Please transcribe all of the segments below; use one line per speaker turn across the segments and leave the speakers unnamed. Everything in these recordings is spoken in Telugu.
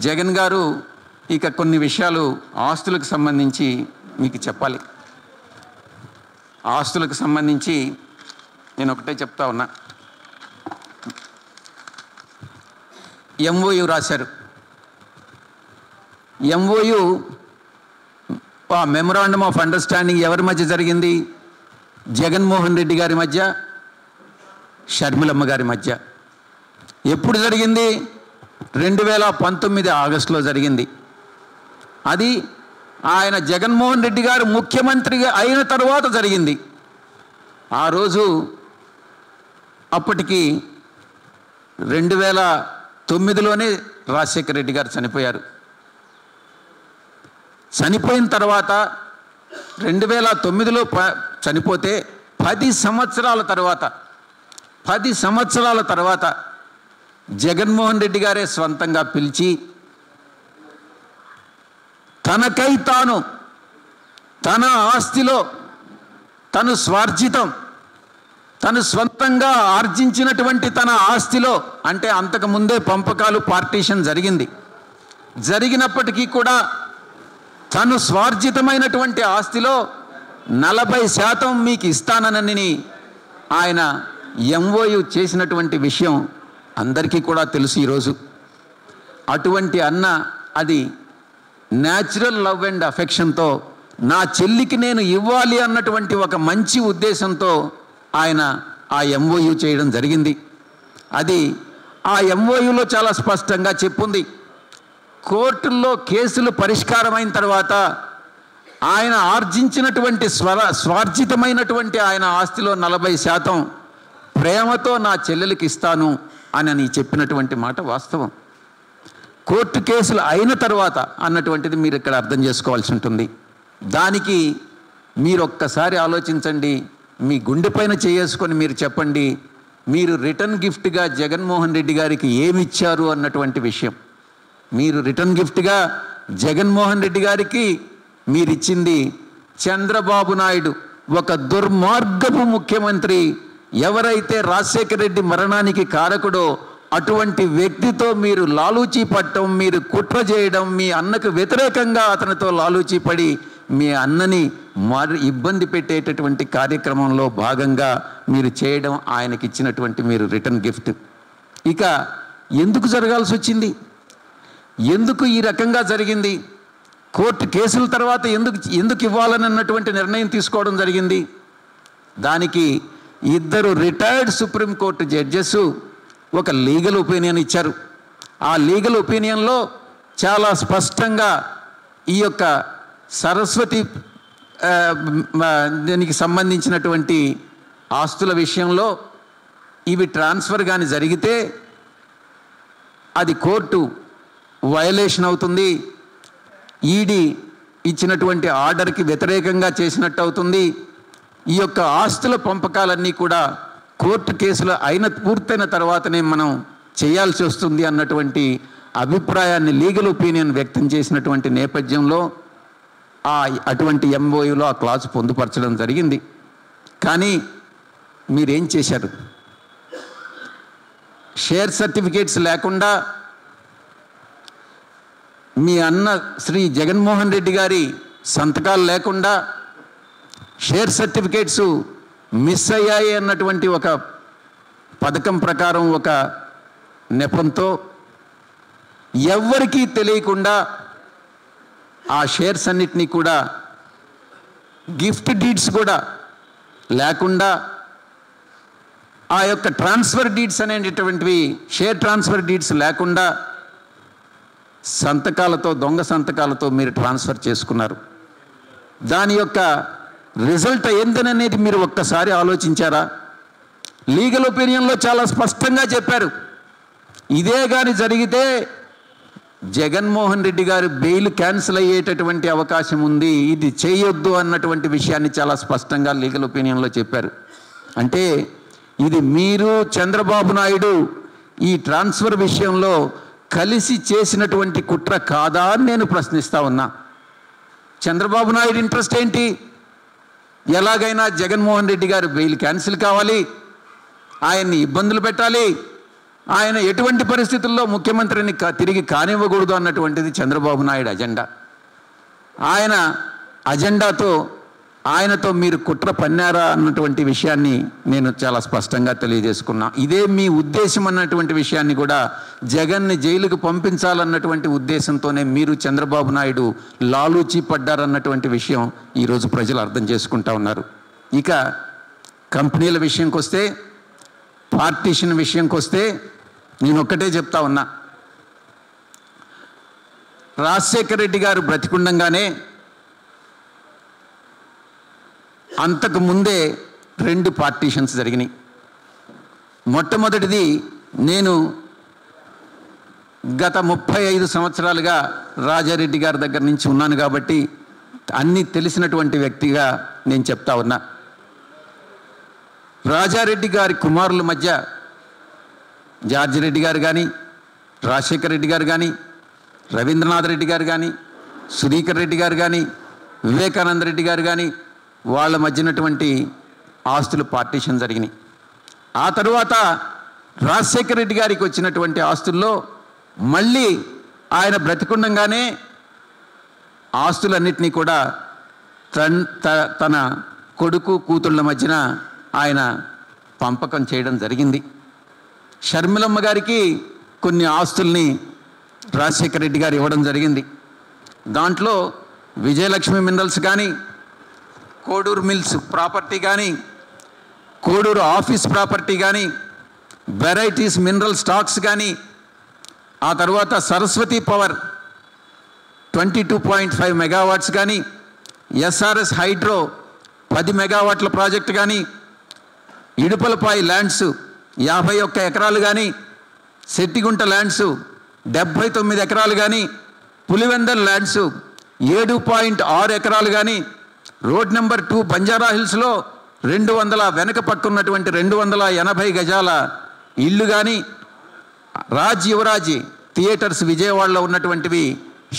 జగన్ గారు ఇక కొన్ని విషయాలు ఆస్తులకు సంబంధించి మీకు చెప్పాలి. ఆస్తులకు సంబంధించి నేను ఒకటే చెప్తా ఉన్నా. ఎంఓయు రాశారు. ఎంఓయు మెమొరాండమ్ ఆఫ్ అండర్స్టాండింగ్ ఎవరి మధ్య జరిగింది? జగన్మోహన్ రెడ్డి గారి మధ్య, షర్మిలమ్మ గారి మధ్య. ఎప్పుడు జరిగింది? 2019 ఆగస్టులో జరిగింది. అది ఆయన జగన్మోహన్ రెడ్డి గారు ముఖ్యమంత్రిగా అయిన తర్వాత జరిగింది. ఆ రోజు అప్పటికి 2009లోనే రాజశేఖర రెడ్డి గారు చనిపోయారు. చనిపోయిన తర్వాత 2009లో చనిపోతే 10 సంవత్సరాల తర్వాత జగన్మోహన్ రెడ్డి గారే స్వంతంగా పిలిచి తనకై తాను తన ఆస్తిలో తను స్వార్జితం తను స్వంతంగా ఆర్జించినటువంటి తన ఆస్తిలో, అంటే అంతకుముందే పంపకాలు పార్టీషన్ జరిగినప్పటికీ కూడా తను స్వార్జితమైనటువంటి ఆస్తిలో 40% మీకు ఇస్తానని ఆయన ఎంఓయు చేసినటువంటి విషయం అందరికీ కూడా తెలుసు. ఈరోజు అటువంటి అన్న అది న్యాచురల్ లవ్ అండ్ అఫెక్షన్తో నా చెల్లికి నేను ఇవ్వాలి అన్నటువంటి ఒక మంచి ఉద్దేశంతో ఆయన ఆ ఎంఓయు చేయడం జరిగింది. అది ఆ ఎంఓయులో చాలా స్పష్టంగా చెప్పుంది. కోర్టుల్లో కేసులు పరిష్కారమైన తర్వాత ఆయన ఆర్జించినటువంటి స్వార్జితమైనటువంటి ఆయన ఆస్తిలో 40% ప్రేమతో నా చెల్లెలకి ఇస్తాను అని చెప్పినటువంటి మాట వాస్తవం. కోర్టు కేసులు అయిన తర్వాత అన్నటువంటిది మీరు ఇక్కడ అర్థం చేసుకోవాల్సి ఉంటుంది. దానికి మీరు ఒక్కసారి ఆలోచించండి. మీ గుండెపైన చేసుకొని మీరు చెప్పండి, మీరు రిటర్న్ గిఫ్ట్గా జగన్మోహన్ రెడ్డి గారికి ఏమి ఇచ్చారు అన్నటువంటి విషయం. మీరు రిటర్న్ గిఫ్ట్గా జగన్మోహన్ రెడ్డి గారికి మీరిచ్చింది చంద్రబాబు నాయుడు, ఒక దుర్మార్గపు ముఖ్యమంత్రి. ఎవరైతే రాజశేఖర రెడ్డి మరణానికి కారకుడో అటువంటి వ్యక్తితో మీరు లాలూచీ పట్టడం, మీరు కుట్ర చేయడం, మీ అన్నకు వ్యతిరేకంగా అతనితో లాలూచీ పడి మీ అన్నని ఇబ్బంది పెట్టేటటువంటి కార్యక్రమంలో భాగంగా మీరు చేయడం ఆయనకి ఇచ్చినటువంటి మీరు రిటర్న్ గిఫ్ట్. ఇక ఎందుకు జరగాల్సి వచ్చింది? ఎందుకు ఈ రకంగా జరిగింది? కోర్టు కేసుల తర్వాత ఎందుకు ఇవ్వాలని అన్నటువంటి నిర్ణయం తీసుకోవడం జరిగింది? దానికి 2 రిటైర్డ్ సుప్రీంకోర్టు జడ్జెస్ ఒక లీగల్ ఒపీనియన్ ఇచ్చారు. ఆ లీగల్ ఒపీనియన్లో చాలా స్పష్టంగా ఈ యొక్క సరస్వతి దీనికి సంబంధించినటువంటి ఆస్తుల విషయంలో ఇవి ట్రాన్స్ఫర్ కానీ జరిగితే అది కోర్టు వయలేషన్ అవుతుంది, ఈడీ ఇచ్చినటువంటి ఆర్డర్కి వ్యతిరేకంగా చేసినట్టు అవుతుంది. ఈ యొక్క ఆస్తుల పంపకాలన్నీ కూడా కోర్టు కేసులు పూర్తయిన తర్వాతనే మనం చేయాల్సి వస్తుంది అన్నటువంటి అభిప్రాయాన్ని లీగల్ ఒపీనియన్ వ్యక్తం చేసినటువంటి నేపథ్యంలో అటువంటి ఎంఓయూలో ఆ క్లాజ్ పొందుపరచడం జరిగింది. కానీ మీరేం చేశారు? షేర్ సర్టిఫికేట్స్ లేకుండా మీ అన్న శ్రీ జగన్మోహన్ రెడ్డి గారి సంతకాలు లేకుండా షేర్ సర్టిఫికేట్స్ మిస్ అయ్యాయి అన్నటువంటి ఒక పథకం ప్రకారం ఒక నెపంతో ఎవ్వరికీ తెలియకుండా ఆ షేర్స్ అన్నిటినీ కూడా గిఫ్ట్ డీడ్స్ కూడా లేకుండా ఆ యొక్క ట్రాన్స్ఫర్ డీడ్స్ అనేటటువంటివి షేర్ ట్రాన్స్ఫర్ డీడ్స్ లేకుండా సంతకాలతో దొంగ సంతకాలతో మీరు ట్రాన్స్ఫర్ చేసుకున్నారు. దాని యొక్క రిజల్ట్ ఏందనేది మీరు ఒక్కసారి ఆలోచించారా? లీగల్ ఒపీనియన్లో చాలా స్పష్టంగా చెప్పారు. ఇదే కానీ జరిగితే జగన్మోహన్ రెడ్డి గారు బెయిల్ క్యాన్సిల్ అయ్యేటటువంటి అవకాశం ఉంది, ఇది చేయొద్దు అన్నటువంటి విషయాన్ని చాలా స్పష్టంగా లీగల్ ఒపీనియన్లో చెప్పారు. అంటే ఇది మీరు చంద్రబాబు నాయుడు ఈ ట్రాన్స్ఫర్ విషయంలో కలిసి చేసినటువంటి కుట్ర కాదా అని నేను ప్రశ్నిస్తా ఉన్నా. చంద్రబాబు నాయుడు ఇంట్రెస్ట్ ఏంటి? ఎలాగైనా జగన్మోహన్ రెడ్డి గారు బెయిల్ క్యాన్సిల్ కావాలి, ఆయన్ని ఇబ్బందులు పెట్టాలి, ఆయన ఎటువంటి పరిస్థితుల్లో ముఖ్యమంత్రిని తిరిగి కానివ్వకూడదు అన్నటువంటిది చంద్రబాబు నాయుడు అజెండా. ఆయన అజెండాతో ఆయనతో మీరు కుట్ర పన్నారా అన్నటువంటి విషయాన్ని నేను చాలా స్పష్టంగా తెలియజేసుకున్నా. ఇదే మీ ఉద్దేశం అన్నటువంటి విషయాన్ని కూడా జగన్ని జైలుకు పంపించాలన్నటువంటి ఉద్దేశంతోనే మీరు చంద్రబాబు నాయుడు లాలూచి పడ్డారన్నటువంటి విషయం ఈరోజు ప్రజలు అర్థం చేసుకుంటా ఉన్నారు. ఇక కంపెనీల విషయంకి వస్తే, పార్టీషన్ విషయంకి వస్తే నేను ఒక్కటే చెప్తా ఉన్నా. రాజశేఖర రెడ్డి గారు బ్రతికుండంగానే అంతకు ముందే 2 పార్టీషన్స్ జరిగినాయి. మొట్టమొదటిది, నేను గత 35 సంవత్సరాలుగా రాజారెడ్డి గారి దగ్గర నుంచి ఉన్నాను కాబట్టి అన్నీ తెలిసినటువంటి వ్యక్తిగా నేను చెప్తా ఉన్నా. రాజారెడ్డి గారి కుమారుల మధ్య జార్జి రెడ్డి గారు కానీ, రాజశేఖర రెడ్డి గారు కానీ, రవీంద్రనాథ్ రెడ్డి గారు కానీ, సుధీకర్ రెడ్డి గారు కానీ, వివేకానంద రెడ్డి గారు కానీ వాళ్ళ మధ్యనటువంటి ఆస్తులు పార్టీషన్ జరిగినాయి. ఆ తరువాత రాజశేఖర రెడ్డి గారికి వచ్చినటువంటి ఆస్తుల్లో మళ్ళీ ఆయన బ్రతికుండంగానే ఆస్తులన్నింటినీ కూడా తన కొడుకు కూతుళ్ళ మధ్యన ఆయన పంపకం చేయడం జరిగింది. షర్మిలమ్మ గారికి కొన్ని ఆస్తుల్ని రాజశేఖర రెడ్డి గారు ఇవ్వడం జరిగింది. దాంట్లో విజయలక్ష్మి మినరల్స్ కానీ, కోడూరు మిల్స్ ప్రాపర్టీ కానీ, కోడూరు ఆఫీస్ ప్రాపర్టీ కానీ, వెరైటీస్ మినరల్ స్టాక్స్ కానీ, ఆ తర్వాత సరస్వతి పవర్ 22.5 మెగావాట్స్ కానీ, ఎస్ఆర్ఎస్ హైడ్రో 10 మెగావాట్ల ప్రాజెక్టు కానీ, ఇడుపలపాయి ల్యాండ్స్ 51 ఎకరాలు కానీ, సెట్టిగుంట ల్యాండ్స్ 79 ఎకరాలు కానీ, పులివెందల్ ల్యాండ్స్ 7.6 ఎకరాలు కానీ, రోడ్ నెంబర్ 2 బంజారా హిల్స్లో 200 వెనక పక్కున్నటువంటి 280 గజాల ఇల్లు కానీ, రాజ్ యువరాజ్ థియేటర్స్ విజయవాడలో ఉన్నటువంటివి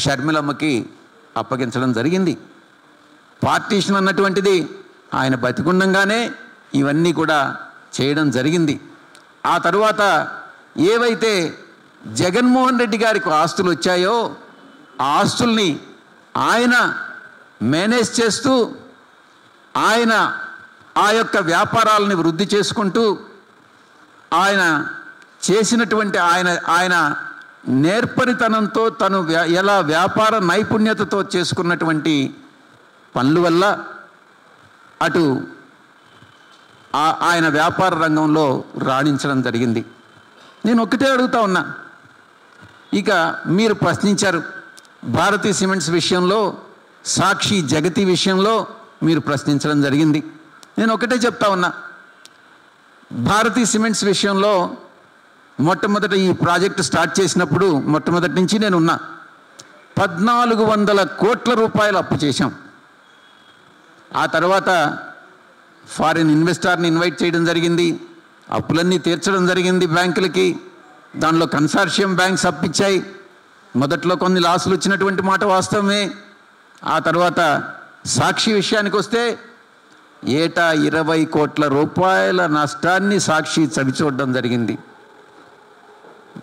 షర్మిలమ్మకి అప్పగించడం జరిగింది. పార్టీషన్ అన్నటువంటిది ఆయన బతికుండంగానే ఇవన్నీ కూడా చేయడం జరిగింది. ఆ తరువాత ఏవైతే జగన్మోహన్ రెడ్డి గారికి ఆస్తులు వచ్చాయో ఆ ఆస్తుల్ని ఆయన మేనేజ్ చేస్తూ, ఆయన ఆ యొక్క వ్యాపారాలని వృద్ధి చేసుకుంటూ, ఆయన చేసినటువంటి ఆయన నేర్పరితనంతో తను ఎలా వ్యాపార నైపుణ్యతతో చేసుకున్నటువంటి పనుల వల్ల అటు ఆయన వ్యాపార రంగంలో రాణించడం జరిగింది. నేను ఒక్కటే అడుగుతా ఉన్నా. ఇక మీరు ప్రశ్నించారు భారతీ సిమెంట్స్ విషయంలో, సాక్షి జగతి విషయంలో మీరు ప్రశ్నించడం జరిగింది. నేను ఒకటే చెప్తా ఉన్నా. భారతీ సిమెంట్స్ విషయంలో మొట్టమొదట ఈ ప్రాజెక్టు స్టార్ట్ చేసినప్పుడు మొట్టమొదటి నుంచి నేను ఉన్నా. 1400 కోట్ల రూపాయలు అప్పు చేశాం. ఆ తర్వాత ఫారిన్ ఇన్వెస్టార్ని ఇన్వైట్ చేయడం జరిగింది, అప్పులన్నీ తీర్చడం జరిగింది బ్యాంకులకి. దానిలో కన్సార్షియం బ్యాంక్స్ అప్పిచ్చాయి. మొదట్లో కొన్ని లాసులు వచ్చినటువంటి మాట వాస్తవమే. ఆ తర్వాత సాక్షి విషయానికి వస్తే ఏటా 20 కోట్ల రూపాయల నష్టాన్ని సాక్షి చవిచూడడం జరిగింది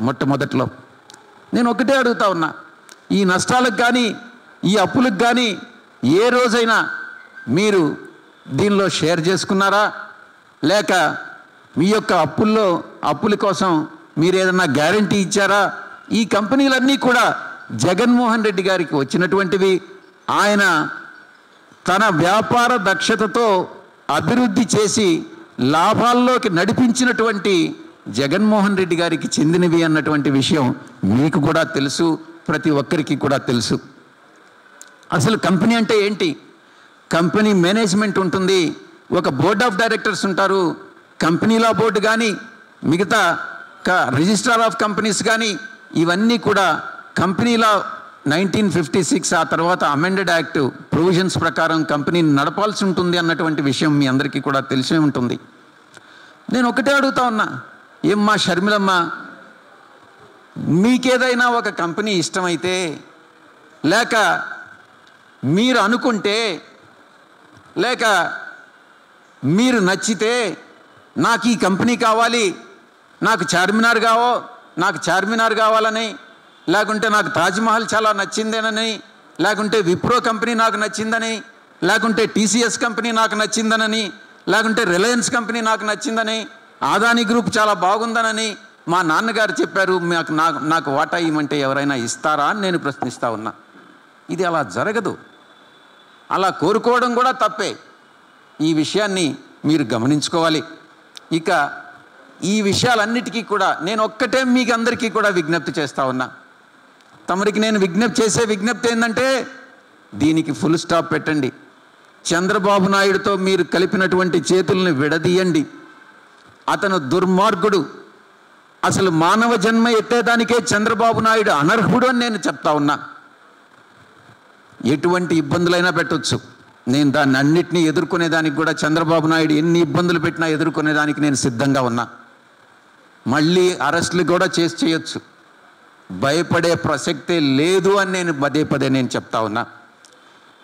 మొట్టమొదట్లో. నేను ఒకటే అడుగుతా ఉన్నా, ఈ నష్టాలకు కానీ ఈ అప్పులకు కానీ ఏ రోజైనా మీరు దీనిలో షేర్ చేసుకున్నారా? లేక మీ యొక్క అప్పుల కోసం మీరు ఏదన్నా గ్యారంటీ ఇచ్చారా? ఈ కంపెనీలన్నీ కూడా జగన్మోహన్ రెడ్డి గారికి వచ్చినటువంటివి. ఆయన తన వ్యాపార దక్షతతో అభివృద్ధి చేసి లాభాల్లోకి నడిపించినటువంటి జగన్మోహన్ రెడ్డి గారికి చెందినవి అన్నటువంటి విషయం మీకు కూడా తెలుసు, ప్రతి ఒక్కరికి కూడా తెలుసు. అసలు కంపెనీ అంటే ఏంటి? కంపెనీ మేనేజ్మెంట్ ఉంటుంది, ఒక బోర్డ్ ఆఫ్ డైరెక్టర్స్ ఉంటారు. కంపెనీ లా బోర్డు కానీ, మిగతా రిజిస్ట్రార్ ఆఫ్ కంపెనీస్ కానీ, ఇవన్నీ కూడా కంపెనీ లా 1956 ఆ తర్వాత అమెండెడ్ యాక్ట్ ప్రొవిజన్స్ ప్రకారం కంపెనీని నడపాల్సి ఉంటుంది అన్నటువంటి విషయం మీ అందరికీ కూడా తెలిసే ఉంటుంది. నేను ఒకటే అడుగుతా ఉన్నా, ఏమ్మా షర్మిలమ్మ, మీకేదైనా ఒక కంపెనీ ఇష్టమైతే, లేక మీరు అనుకుంటే, లేక మీరు నచ్చితే, నాకు ఈ కంపెనీ కావాలి, నాకు చార్మినార్ కావాలని, లేకుంటే నాకు తాజ్మహల్ చాలా నచ్చిందేనని, లేకుంటే విప్రో కంపెనీ నాకు నచ్చిందని, లేకుంటే టీసీఎస్ కంపెనీ నాకు నచ్చిందనని, లేకుంటే రిలయన్స్ కంపెనీ నాకు నచ్చిందని, ఆదాని గ్రూప్ చాలా బాగుందనని మా నాన్నగారు చెప్పారు, నాకు వాటా ఇవ్వమంటే ఎవరైనా ఇస్తారా అని నేను ప్రశ్నిస్తూ ఉన్నా. ఇది అలా జరగదు. అలా కోరుకోవడం కూడా తప్పే. ఈ విషయాన్ని మీరు గమనించుకోవాలి. ఇక ఈ విషయాలన్నిటికీ కూడా నేను ఒక్కటే మీకు అందరికీ కూడా విజ్ఞప్తి చేస్తూ ఉన్నా. తమరికి నేను చేసే విజ్ఞప్తి ఏంటంటే, దీనికి ఫుల్ స్టాప్ పెట్టండి. చంద్రబాబు నాయుడుతో మీరు కలిపినటువంటి చేతుల్ని విడదీయండి. అతను దుర్మార్గుడు. అసలు మానవ జన్మ ఎత్తేదానికే చంద్రబాబు నాయుడు అనర్హుడు అని నేను చెప్తా ఉన్నా. ఎటువంటి ఇబ్బందులైనా పెట్టవచ్చు. నేను దాన్ని అన్నిటినీ ఎదుర్కొనేదానికి కూడా, చంద్రబాబు నాయుడు ఎన్ని ఇబ్బందులు పెట్టినా ఎదుర్కొనేదానికి నేను సిద్ధంగా ఉన్నా. మళ్ళీ అరెస్టులు కూడా చేయొచ్చు. భయపడే ప్రసక్తే లేదు అని నేను పదే నేను చెప్తా ఉన్నా.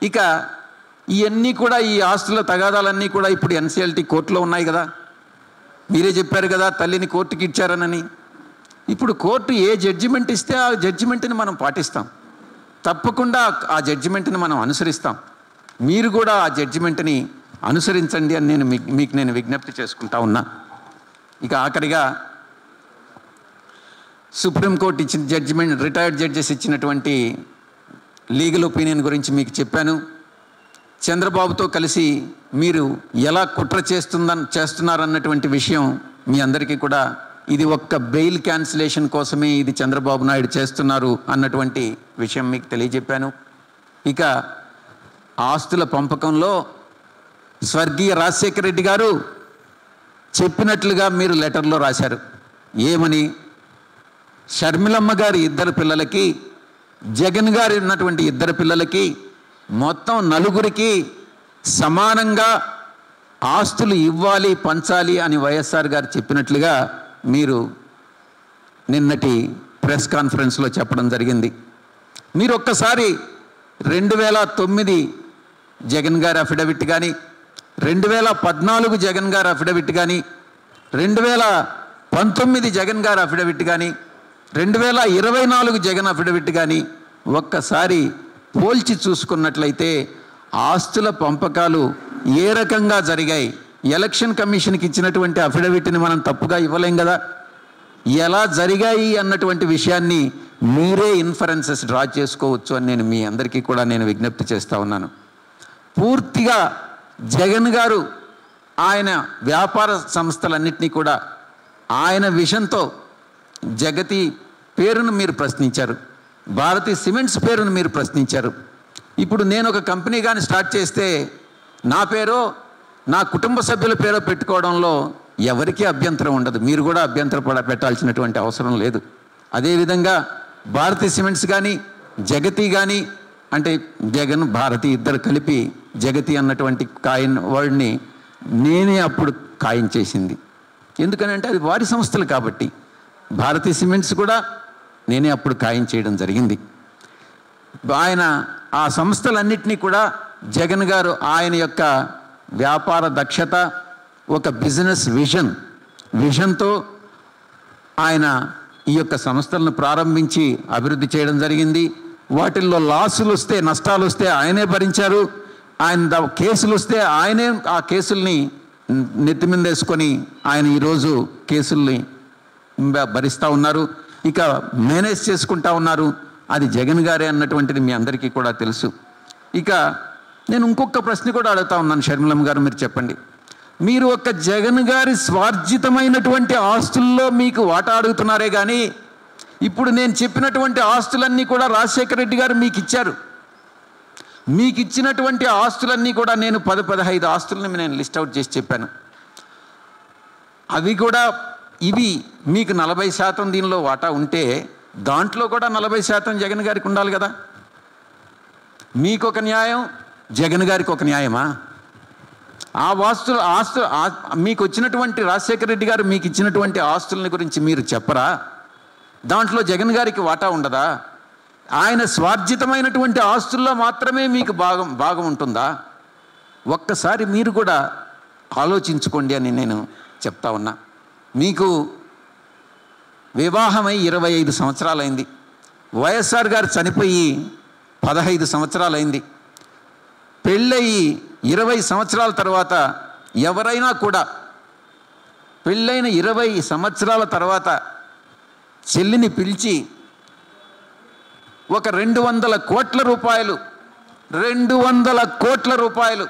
ఇక ఇవన్నీ కూడా, ఈ ఆస్తుల తగాదాలన్నీ కూడా ఇప్పుడు ఎన్సీఎల్టీ కోర్టులో ఉన్నాయి కదా. మీరే చెప్పారు కదా తల్లిని కోర్టుకి ఇచ్చారనని. ఇప్పుడు కోర్టు ఏ జడ్జిమెంట్ ఇస్తే ఆ జడ్జిమెంట్ని మనం పాటిస్తాం. తప్పకుండా ఆ జడ్జిమెంట్ని మనం అనుసరిస్తాం. మీరు కూడా ఆ జడ్జిమెంట్ని అనుసరించండి అని మీకు నేను విజ్ఞప్తి చేసుకుంటా ఉన్నా. ఇక ఆఖరిగా సుప్రీంకోర్టు ఇచ్చిన జడ్జిమెంట్, రిటైర్డ్ జడ్జెస్ ఇచ్చినటువంటి లీగల్ ఒపీనియన్ గురించి మీకు చెప్పాను. చంద్రబాబుతో కలిసి మీరు ఎలా కుట్ర చేస్తున్నారన్నటువంటి విషయం మీ అందరికీ కూడా, ఇది ఒక్క బెయిల్ క్యాన్సిలేషన్ కోసమే ఇది చంద్రబాబు నాయుడు చేస్తున్నారు అన్నటువంటి విషయం మీకు తెలియజెప్పాను. ఇక ఆస్తుల పంపకంలో స్వర్గీయ రాజశేఖర రెడ్డి గారు చెప్పినట్లుగా మీరు లెటర్లో రాశారు. ఏమని? షర్మిలమ్మ గారి 2 పిల్లలకి, జగన్ గారి ఉన్నటువంటి 2 పిల్లలకి, మొత్తం 4 సమానంగా ఆస్తులు ఇవ్వాలి, పంచాలి అని వైఎస్ఆర్ గారు చెప్పినట్లుగా మీరు నిన్నటి ప్రెస్ కాన్ఫరెన్స్లో చెప్పడం జరిగింది. మీరు ఒక్కసారి 2009 జగన్ గారి అఫిడవిట్ కానీ, 2014 జగన్ గారి అఫిడవిట్ కానీ, 2019 జగన్ గారి అఫిడవిట్ కానీ, 2024 జగన్ అఫిడవిట్ కానీ ఒక్కసారి పోల్చి చూసుకున్నట్లయితే ఆస్తుల పంపకాలు ఏ రకంగా జరిగాయి, ఎలక్షన్ కమిషన్కి ఇచ్చినటువంటి అఫిడవిట్ని మనం తప్పుగా ఇవ్వలేం కదా. ఎలా జరిగాయి అన్నటువంటి విషయాన్ని మీరే ఇన్ఫరెన్సెస్ డ్రా చేసుకోవచ్చు అని నేను మీ అందరికీ కూడా నేను విజ్ఞప్తి చేస్తూ ఉన్నాను. పూర్తిగా జగన్ గారు ఆయన వ్యాపార సంస్థలన్నింటినీ కూడా ఆయన విషన్తో జగతి పేరును మీరు ప్రశ్నించారు, భారతీ సిమెంట్స్ పేరును మీరు ప్రశ్నించారు. ఇప్పుడు నేను ఒక కంపెనీ కానీ స్టార్ట్ చేస్తే నా పేరో నా కుటుంబ సభ్యుల పేరో పెట్టుకోవడంలో ఎవరికీ అభ్యంతరం ఉండదు. మీరు కూడా అభ్యంతరం పెట్టాల్సినటువంటి అవసరం లేదు. అదేవిధంగా భారతీ సిమెంట్స్ కానీ జగతి కానీ, అంటే జగన్ భారతి ఇద్దరు కలిపి జగతి అన్నటువంటి వర్డ్ని నేనే అప్పుడు ఖాయం చేసింది. ఎందుకనంటే అది వారి సంస్థలు కాబట్టి. భారతీ సిమెంట్స్ కూడా నేనే అప్పుడు ఖాయం చేయడం జరిగింది. ఆయన ఆ సంస్థలన్నింటినీ కూడా జగన్ గారు ఆయన యొక్క వ్యాపార దక్షత, ఒక బిజినెస్ విజన్తో ఆయన ఈ యొక్క సంస్థలను ప్రారంభించి అభివృద్ధి చేయడం జరిగింది. వాటిల్లో లాసులు వస్తే, నష్టాలు వస్తే ఆయనే భరించారు. ఆయన కేసులు వస్తే ఆయనే ఆ కేసుల్ని నెత్తిమిందేసుకొని ఆయన ఈరోజు కేసుల్ని భరిస్తూ ఉన్నారు. ఇక మేనేజ్ చేసుకుంటా ఉన్నారు. అది జగన్ గారే అన్నటువంటిది మీ అందరికీ కూడా తెలుసు. ఇక నేను ఇంకొక ప్రశ్న కూడా అడుగుతా ఉన్నాను. షర్మిలమ్మ గారు, మీరు చెప్పండి, మీరు ఒక జగన్ గారి స్వార్జితమైనటువంటి ఆస్తుల్లో మీకు వాటా అడుగుతున్నారే కానీ, ఇప్పుడు నేను చెప్పినటువంటి ఆస్తులన్నీ కూడా రాజశేఖర రెడ్డి గారు మీకు ఇచ్చారు. మీకు ఇచ్చినటువంటి ఆస్తులన్నీ కూడా నేను 10-15 ఆస్తులని నేను లిస్ట్ అవుట్ చేసి చెప్పాను. అవి కూడా ఇవి మీకు 40% దీనిలో వాటా ఉంటే దాంట్లో కూడా 40% జగన్ గారికి ఉండాలి కదా. మీకు ఒక న్యాయం, జగన్ గారికి ఒక న్యాయమా? ఆ ఆస్తులు మీకు వచ్చినటువంటి రాజశేఖర రెడ్డి గారు మీకు ఇచ్చినటువంటి ఆస్తులని గురించి మీరు చెప్పరా? దాంట్లో జగన్ గారికి వాటా ఉండదా? ఆయన స్వార్జితమైనటువంటి ఆస్తుల్లో మాత్రమే మీకు భాగం ఉంటుందా? ఒక్కసారి మీరు కూడా ఆలోచించుకోండి అని నేను చెప్తా ఉన్నా. మీకు వివాహమై 25 సంవత్సరాలైంది. వైఎస్ఆర్ గారు చనిపోయి 15 సంవత్సరాలైంది. పెళ్ళయి 20 సంవత్సరాల తర్వాత ఎవరైనా కూడా పెళ్ళైన 20 సంవత్సరాల తర్వాత చెల్లిని పిలిచి ఒక 200 కోట్ల రూపాయలు